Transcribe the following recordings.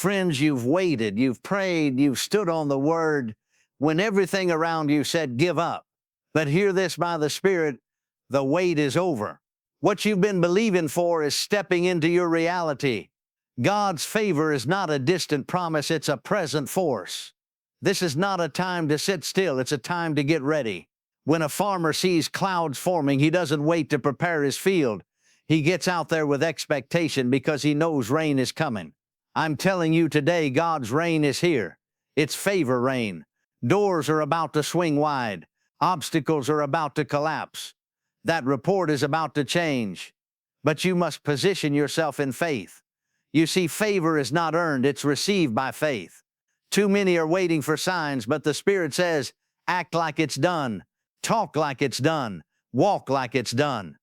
Friends, you've waited, you've prayed, you've stood on the word when everything around you said give up. But hear this by the Spirit, the wait is over. What you've been believing for is stepping into your reality. God's favor is not a distant promise, it's a present force. This is not a time to sit still, it's a time to get ready. When a farmer sees clouds forming, he doesn't wait to prepare his field. He gets out there with expectation because he knows rain is coming. I'm telling you today, God's rain is here. It's favor rain. Doors are about to swing wide. Obstacles are about to collapse. That report is about to change. But you must position yourself in faith. You see, favor is not earned, it's received by faith. Too many are waiting for signs, but the Spirit says, act like it's done, talk like it's done, walk like it's done.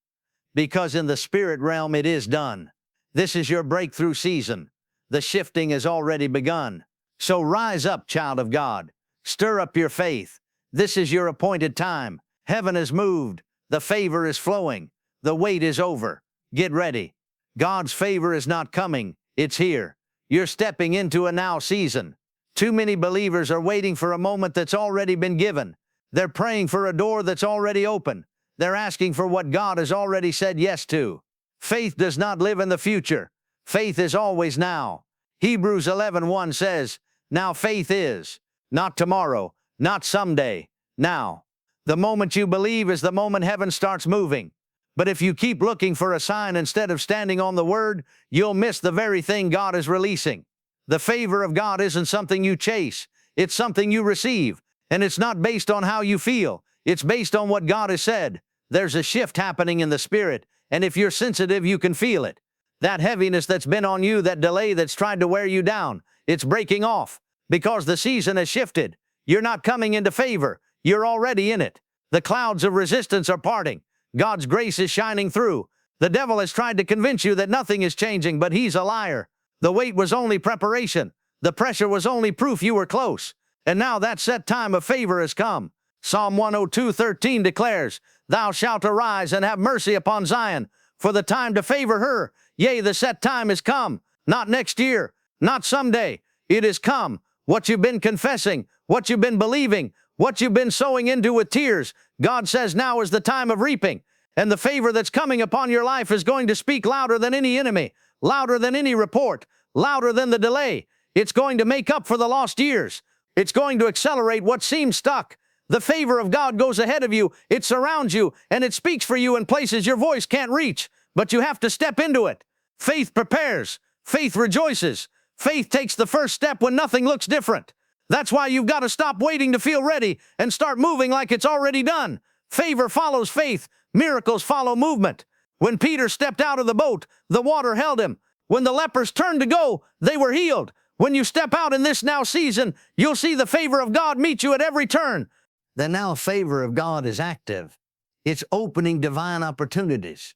Because in the spirit realm it is done. This is your breakthrough season. The shifting has already begun. So rise up, child of God. Stir up your faith. This is your appointed time. Heaven has moved. The favor is flowing. The wait is over. Get ready. God's favor is not coming. It's here. You're stepping into a now season. Too many believers are waiting for a moment that's already been given. They're praying for a door that's already open. They're asking for what God has already said yes to. Faith does not live in the future. Faith is always now. Hebrews 11:1 says, now faith is, not tomorrow, not someday, now. The moment you believe is the moment heaven starts moving. But if you keep looking for a sign instead of standing on the word, you'll miss the very thing God is releasing. The favor of God isn't something you chase. It's something you receive. And it's not based on how you feel. It's based on what God has said. There's a shift happening in the Spirit, and if you're sensitive, you can feel it. That heaviness that's been on you, that delay that's tried to wear you down, it's breaking off because the season has shifted. You're not coming into favor. You're already in it. The clouds of resistance are parting. God's grace is shining through. The devil has tried to convince you that nothing is changing, but he's a liar. The wait was only preparation. The pressure was only proof you were close. And now that set time of favor has come. Psalm 102:13 declares, thou shalt arise and have mercy upon Zion, for the time to favor her. Yea, the set time is come. Not next year, not someday. It is come. What you've been confessing, what you've been believing, what you've been sowing into with tears, God says now is the time of reaping. And the favor that's coming upon your life is going to speak louder than any enemy, louder than any report, louder than the delay. It's going to make up for the lost years. It's going to accelerate what seems stuck. The favor of God goes ahead of you. It surrounds you, and it speaks for you in places your voice can't reach. But you have to step into it. Faith prepares. Faith rejoices. Faith takes the first step when nothing looks different. That's why you've got to stop waiting to feel ready and start moving like it's already done. Favor follows faith. Miracles follow movement. When Peter stepped out of the boat, the water held him. When the lepers turned to go, they were healed. When you step out in this now season, you'll see the favor of God meet you at every turn. The now favor of God is active. It's opening divine opportunities.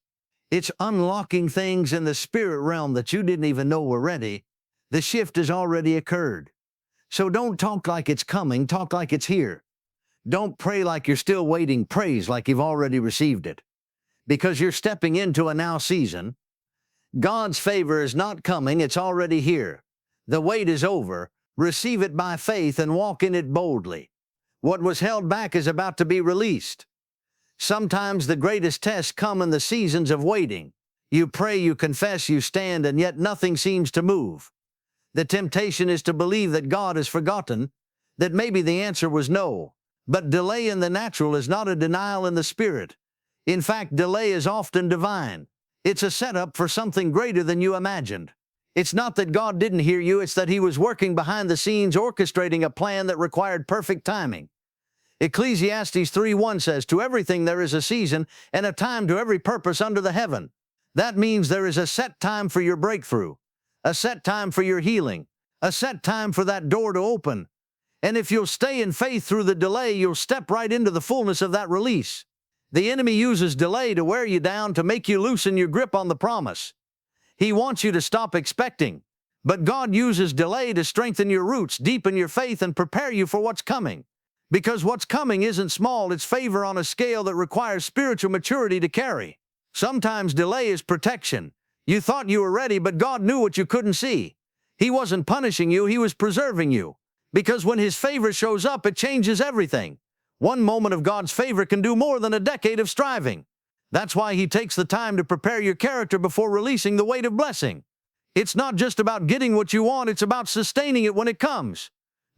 It's unlocking things in the spirit realm that you didn't even know were ready. The shift has already occurred. So don't talk like it's coming, talk like it's here. Don't pray like you're still waiting, praise like you've already received it. Because you're stepping into a now season. God's favor is not coming, it's already here. The wait is over. Receive it by faith and walk in it boldly. What was held back is about to be released. Sometimes the greatest tests come in the seasons of waiting. You pray, you confess, you stand, and yet nothing seems to move. The temptation is to believe that God has forgotten, that maybe the answer was no. But delay in the natural is not a denial in the spirit. In fact, delay is often divine. It's a setup for something greater than you imagined. It's not that God didn't hear you, it's that He was working behind the scenes, orchestrating a plan that required perfect timing. Ecclesiastes 3:1 says, to everything there is a season, and a time to every purpose under the heaven. That means there is a set time for your breakthrough, a set time for your healing, a set time for that door to open. And if you'll stay in faith through the delay, you'll step right into the fullness of that release. The enemy uses delay to wear you down, to make you loosen your grip on the promise. He wants you to stop expecting. But God uses delay to strengthen your roots, deepen your faith, and prepare you for what's coming. Because what's coming isn't small, it's favor on a scale that requires spiritual maturity to carry. Sometimes delay is protection. You thought you were ready, but God knew what you couldn't see. He wasn't punishing you, He was preserving you. Because when His favor shows up, it changes everything. One moment of God's favor can do more than a decade of striving. That's why He takes the time to prepare your character before releasing the weight of blessing. It's not just about getting what you want, it's about sustaining it when it comes.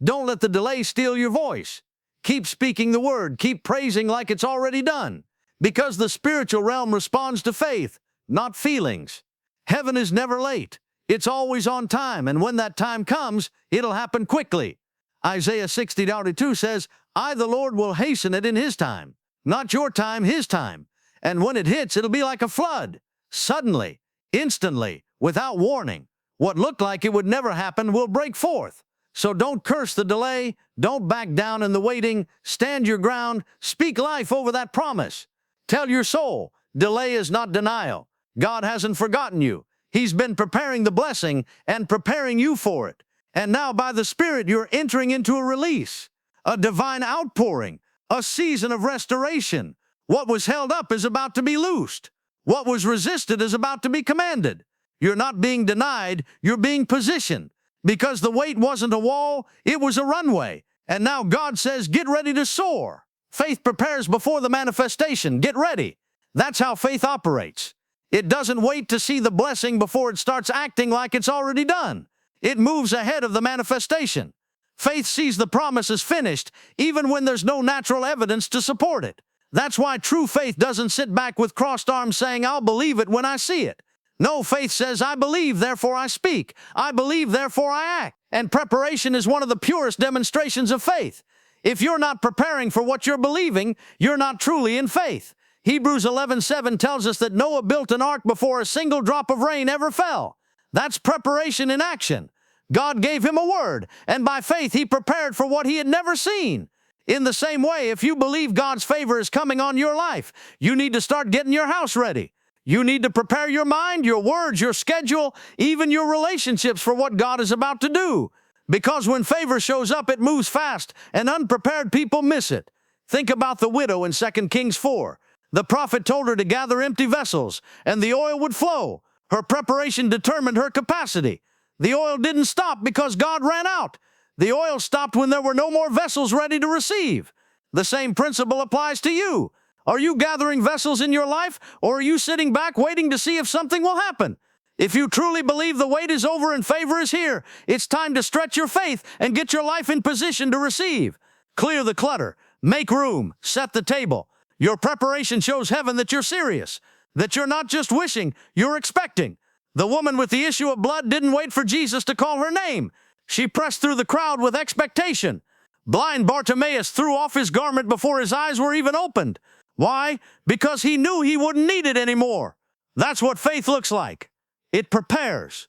Don't let the delay steal your voice. Keep speaking the word, keep praising like it's already done. Because the spiritual realm responds to faith, not feelings. Heaven is never late. It's always on time, and when that time comes, it'll happen quickly. Isaiah 60:2 says, I, the Lord, will hasten it in His time. Not your time, His time. And when it hits, it'll be like a flood. Suddenly, instantly, without warning. What looked like it would never happen will break forth. So don't curse the delay. Don't back down in the waiting. Stand your ground. Speak life over that promise. Tell your soul, delay is not denial. God hasn't forgotten you. He's been preparing the blessing and preparing you for it. And now by the Spirit, you're entering into a release, a divine outpouring, a season of restoration. What was held up is about to be loosed. What was resisted is about to be commanded. You're not being denied, you're being positioned. Because the weight wasn't a wall, it was a runway. And now God says, get ready to soar. Faith prepares before the manifestation. Get ready. That's how faith operates. It doesn't wait to see the blessing before it starts acting like it's already done. It moves ahead of the manifestation. Faith sees the promise as finished, even when there's no natural evidence to support it. That's why true faith doesn't sit back with crossed arms saying, I'll believe it when I see it. No, faith says, I believe, therefore I speak. I believe, therefore I act. And preparation is one of the purest demonstrations of faith. If you're not preparing for what you're believing, you're not truly in faith. Hebrews 11:7 tells us that Noah built an ark before a single drop of rain ever fell. That's preparation in action. God gave him a word, and by faith he prepared for what he had never seen. In the same way, if you believe God's favor is coming on your life, you need to start getting your house ready. You need to prepare your mind, your words, your schedule, even your relationships for what God is about to do. Because when favor shows up, it moves fast, and unprepared people miss it. Think about the widow in 2 Kings 4. The prophet told her to gather empty vessels, and the oil would flow. Her preparation determined her capacity. The oil didn't stop because God ran out. The oil stopped when there were no more vessels ready to receive. The same principle applies to you. Are you gathering vessels in your life, or are you sitting back waiting to see if something will happen? If you truly believe the wait is over and favor is here, it's time to stretch your faith and get your life in position to receive. Clear the clutter. Make room. Set the table. Your preparation shows heaven that you're serious, that you're not just wishing, you're expecting. The woman with the issue of blood didn't wait for Jesus to call her name. She pressed through the crowd with expectation. Blind Bartimaeus threw off his garment before his eyes were even opened. Why? Because he knew he wouldn't need it anymore. That's what faith looks like. It prepares.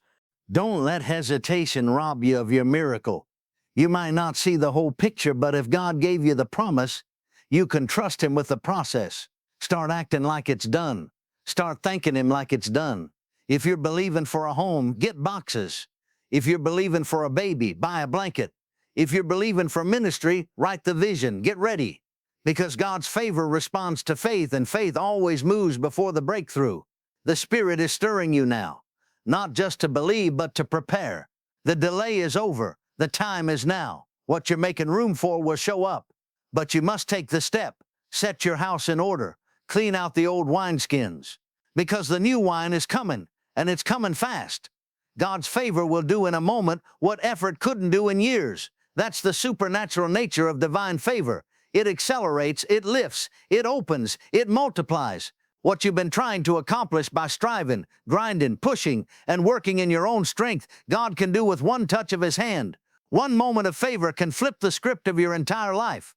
Don't let hesitation rob you of your miracle. You might not see the whole picture, but if God gave you the promise, you can trust Him with the process. Start acting like it's done. Start thanking Him like it's done. If you're believing for a home, get boxes. If you're believing for a baby, buy a blanket. If you're believing for ministry, write the vision. Get ready. Because God's favor responds to faith, and faith always moves before the breakthrough. The Spirit is stirring you now, not just to believe, but to prepare. The delay is over. The time is now. What you're making room for will show up. But you must take the step. Set your house in order. Clean out the old wineskins. Because the new wine is coming, and it's coming fast. God's favor will do in a moment what effort couldn't do in years. That's the supernatural nature of divine favor. It accelerates, it lifts, it opens, it multiplies. What you've been trying to accomplish by striving, grinding, pushing, and working in your own strength, God can do with one touch of His hand. One moment of favor can flip the script of your entire life.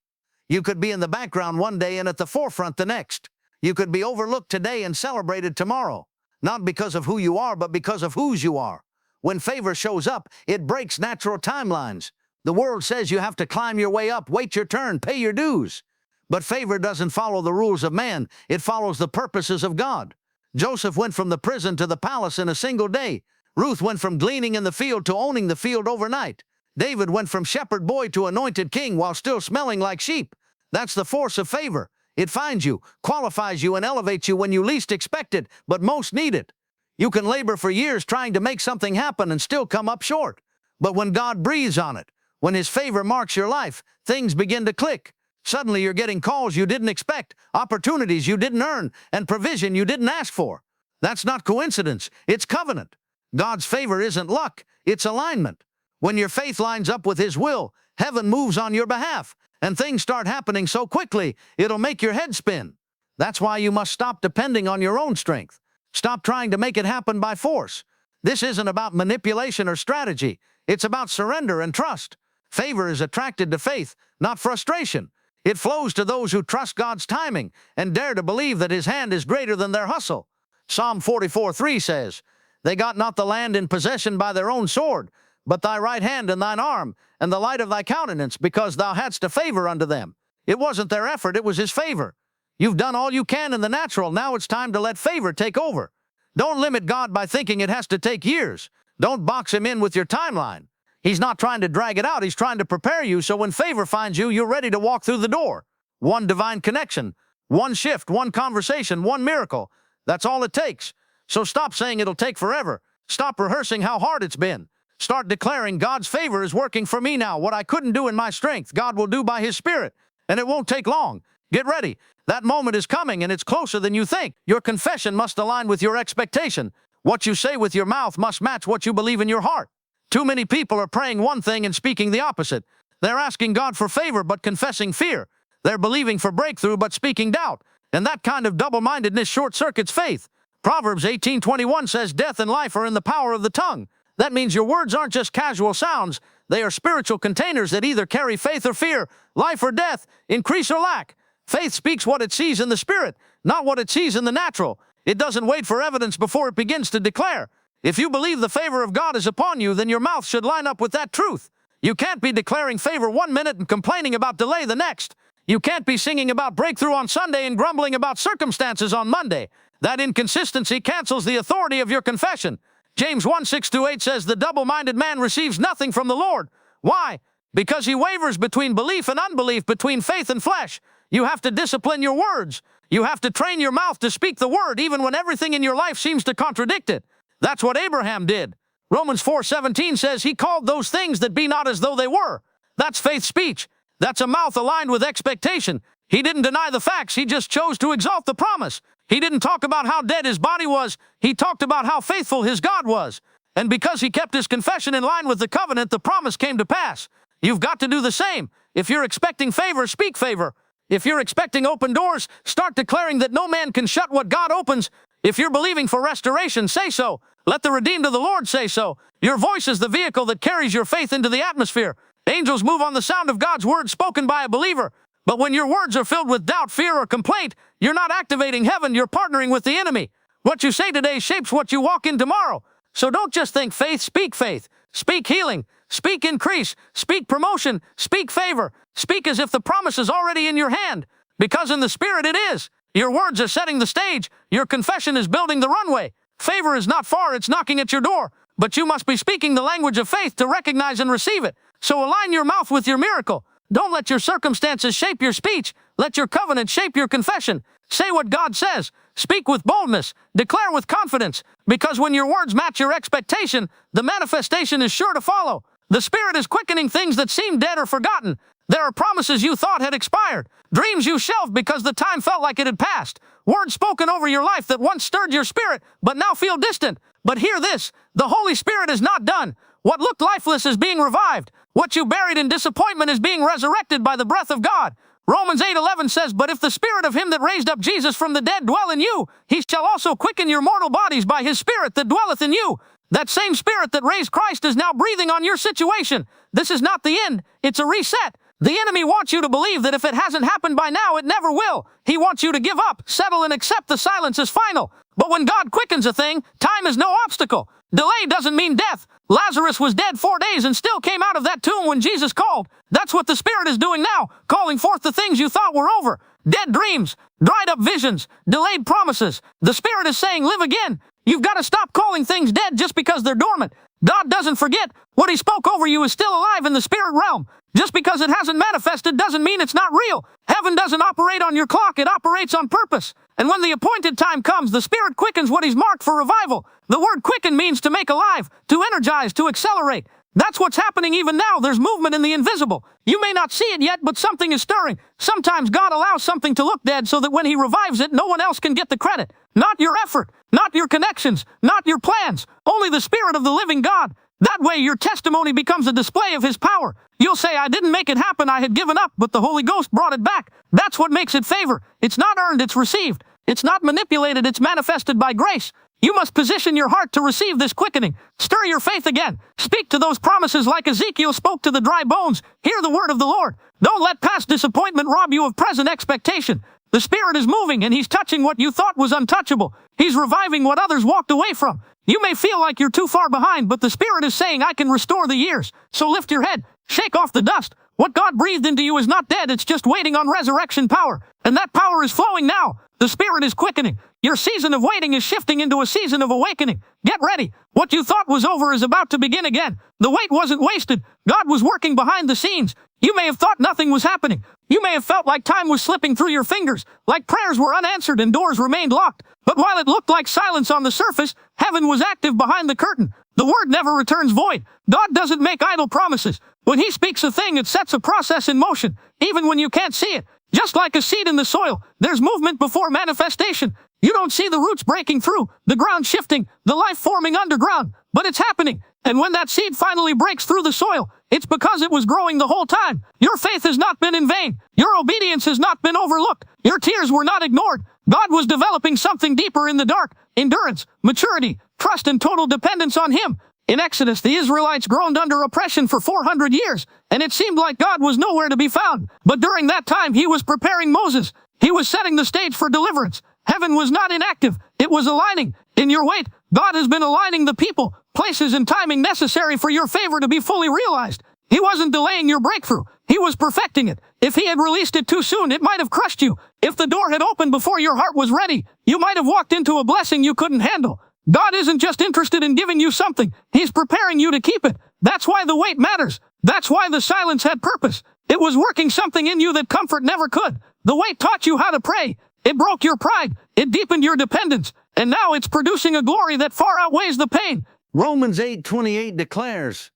You could be in the background one day and at the forefront the next. You could be overlooked today and celebrated tomorrow. Not because of who you are, but because of whose you are. When favor shows up, it breaks natural timelines. The world says you have to climb your way up, wait your turn, pay your dues. But favor doesn't follow the rules of man. It follows the purposes of God. Joseph went from the prison to the palace in a single day. Ruth went from gleaning in the field to owning the field overnight. David went from shepherd boy to anointed king while still smelling like sheep. That's the force of favor. It finds you, qualifies you, and elevates you when you least expect it, but most need it. You can labor for years trying to make something happen and still come up short. But when God breathes on it, when His favor marks your life, things begin to click. Suddenly you're getting calls you didn't expect, opportunities you didn't earn, and provision you didn't ask for. That's not coincidence, it's covenant. God's favor isn't luck, it's alignment. When your faith lines up with His will, heaven moves on your behalf, and things start happening so quickly, it'll make your head spin. That's why you must stop depending on your own strength. Stop trying to make it happen by force. This isn't about manipulation or strategy. It's about surrender and trust. Favor is attracted to faith, not frustration. It flows to those who trust God's timing and dare to believe that His hand is greater than their hustle. Psalm 44:3 says, "They got not the land in possession by their own sword, but thy right hand and thine arm, and the light of thy countenance, because thou hadst a favor unto them." It wasn't their effort, it was His favor. You've done all you can in the natural, now it's time to let favor take over. Don't limit God by thinking it has to take years. Don't box Him in with your timeline. He's not trying to drag it out, He's trying to prepare you so when favor finds you, you're ready to walk through the door. One divine connection, one shift, one conversation, one miracle. That's all it takes. So stop saying it'll take forever. Stop rehearsing how hard it's been. Start declaring God's favor is working for me now. What I couldn't do in my strength, God will do by His Spirit. And it won't take long. Get ready. That moment is coming, and it's closer than you think. Your confession must align with your expectation. What you say with your mouth must match what you believe in your heart. Too many people are praying one thing and speaking the opposite. They're asking God for favor but confessing fear. They're believing for breakthrough but speaking doubt. And that kind of double-mindedness short-circuits faith. Proverbs 18:21 says, "Death and life are in the power of the tongue." That means your words aren't just casual sounds. They are spiritual containers that either carry faith or fear, life or death, increase or lack. Faith speaks what it sees in the Spirit, not what it sees in the natural. It doesn't wait for evidence before it begins to declare. If you believe the favor of God is upon you, then your mouth should line up with that truth. You can't be declaring favor one minute and complaining about delay the next. You can't be singing about breakthrough on Sunday and grumbling about circumstances on Monday. That inconsistency cancels the authority of your confession. James 1:6-8 says, "The double-minded man receives nothing from the Lord." Why? Because he wavers between belief and unbelief, between faith and flesh. You have to discipline your words. You have to train your mouth to speak the word even when everything in your life seems to contradict it. That's what Abraham did. Romans 4:17 says he called those things that be not as though they were. That's faith speech. That's a mouth aligned with expectation. He didn't deny the facts, he just chose to exalt the promise. He didn't talk about how dead his body was, he talked about how faithful his God was. And because he kept his confession in line with the covenant, the promise came to pass. You've got to do the same. If you're expecting favor, speak favor. If you're expecting open doors, start declaring that no man can shut what God opens. If you're believing for restoration, say so. Let the redeemed of the Lord say so. Your voice is the vehicle that carries your faith into the atmosphere. Angels move on the sound of God's word spoken by a believer. But when your words are filled with doubt, fear, or complaint, you're not activating heaven, you're partnering with the enemy. What you say today shapes what you walk in tomorrow. So don't just think faith, speak faith. Speak healing, speak increase, speak promotion, speak favor. Speak as if the promise is already in your hand, because in the Spirit it is. Your words are setting the stage. Your confession is building the runway. Favor is not far, it's knocking at your door. But you must be speaking the language of faith to recognize and receive it. So align your mouth with your miracle. Don't let your circumstances shape your speech. Let your covenant shape your confession. Say what God says. Speak with boldness. Declare with confidence. Because when your words match your expectation, the manifestation is sure to follow. The Spirit is quickening things that seem dead or forgotten. There are promises you thought had expired. Dreams you shelved because the time felt like it had passed. Words spoken over your life that once stirred your spirit, but now feel distant. But hear this, the Holy Spirit is not done. What looked lifeless is being revived. What you buried in disappointment is being resurrected by the breath of God. Romans 8:11 says, "But if the Spirit of him that raised up Jesus from the dead dwell in you, he shall also quicken your mortal bodies by his Spirit that dwelleth in you." That same Spirit that raised Christ is now breathing on your situation. This is not the end, it's a reset. The enemy wants you to believe that if it hasn't happened by now, it never will. He wants you to give up, settle, and accept the silence as final. But when God quickens a thing, time is no obstacle. Delay doesn't mean death. Lazarus was dead 4 days and still came out of that tomb when Jesus called. That's what the Spirit is doing now, calling forth the things you thought were over. Dead dreams, dried up visions, delayed promises. The Spirit is saying, live again. You've got to stop calling things dead just because they're dormant. God doesn't forget. What he spoke over you is still alive in the spirit realm. Just because it hasn't manifested doesn't mean it's not real. Heaven doesn't operate on your clock, it operates on purpose. And when the appointed time comes, the Spirit quickens what He's marked for revival. The word quicken means to make alive, to energize, to accelerate. That's what's happening even now. There's movement in the invisible. You may not see it yet, but something is stirring. Sometimes God allows something to look dead so that when He revives it, no one else can get the credit. Not your effort, not your connections, not your plans, only the Spirit of the living God. That way your testimony becomes a display of His power. You'll say, I didn't make it happen, I had given up, but the Holy Ghost brought it back. That's what makes it favor. It's not earned, it's received. It's not manipulated, it's manifested by grace. You must position your heart to receive this quickening. Stir your faith again. Speak to those promises like Ezekiel spoke to the dry bones. Hear the word of the Lord. Don't let past disappointment rob you of present expectation. The Spirit is moving, and He's touching what you thought was untouchable. He's reviving what others walked away from. You may feel like you're too far behind, but the Spirit is saying, I can restore the years. So lift your head. Shake off the dust. What God breathed into you is not dead. It's just waiting on resurrection power. And that power is flowing now. The Spirit is quickening. Your season of waiting is shifting into a season of awakening. Get ready. What you thought was over is about to begin again. The wait wasn't wasted. God was working behind the scenes. You may have thought nothing was happening. You may have felt like time was slipping through your fingers, like prayers were unanswered and doors remained locked. But while it looked like silence on the surface, heaven was active behind the curtain. The word never returns void. God doesn't make idle promises. When He speaks a thing, it sets a process in motion, even when you can't see it. Just like a seed in the soil, there's movement before manifestation. You don't see the roots breaking through, the ground shifting, the life forming underground, but it's happening. And when that seed finally breaks through the soil, it's because it was growing the whole time. Your faith has not been in vain. Your obedience has not been overlooked. Your tears were not ignored. God was developing something deeper in the dark. Endurance, maturity, trust, and total dependence on Him. In Exodus, the Israelites groaned under oppression for 400 years, and it seemed like God was nowhere to be found. But during that time, He was preparing Moses. He was setting the stage for deliverance. Heaven was not inactive. It was aligning. In your wait, God has been aligning the people, places, and timing necessary for your favor to be fully realized. He wasn't delaying your breakthrough. He was perfecting it. If He had released it too soon, it might have crushed you. If the door had opened before your heart was ready, you might have walked into a blessing you couldn't handle. God isn't just interested in giving you something. He's preparing you to keep it. That's why the wait matters. That's why the silence had purpose. It was working something in you that comfort never could. The wait taught you how to pray. It broke your pride. It deepened your dependence. And now it's producing a glory that far outweighs the pain. Romans 8:28 declares,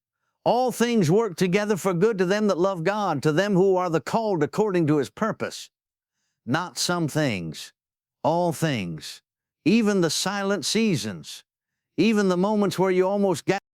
all things work together for good to them that love God, to them who are the called according to His purpose. Not some things, all things, even the silent seasons, even the moments where you almost got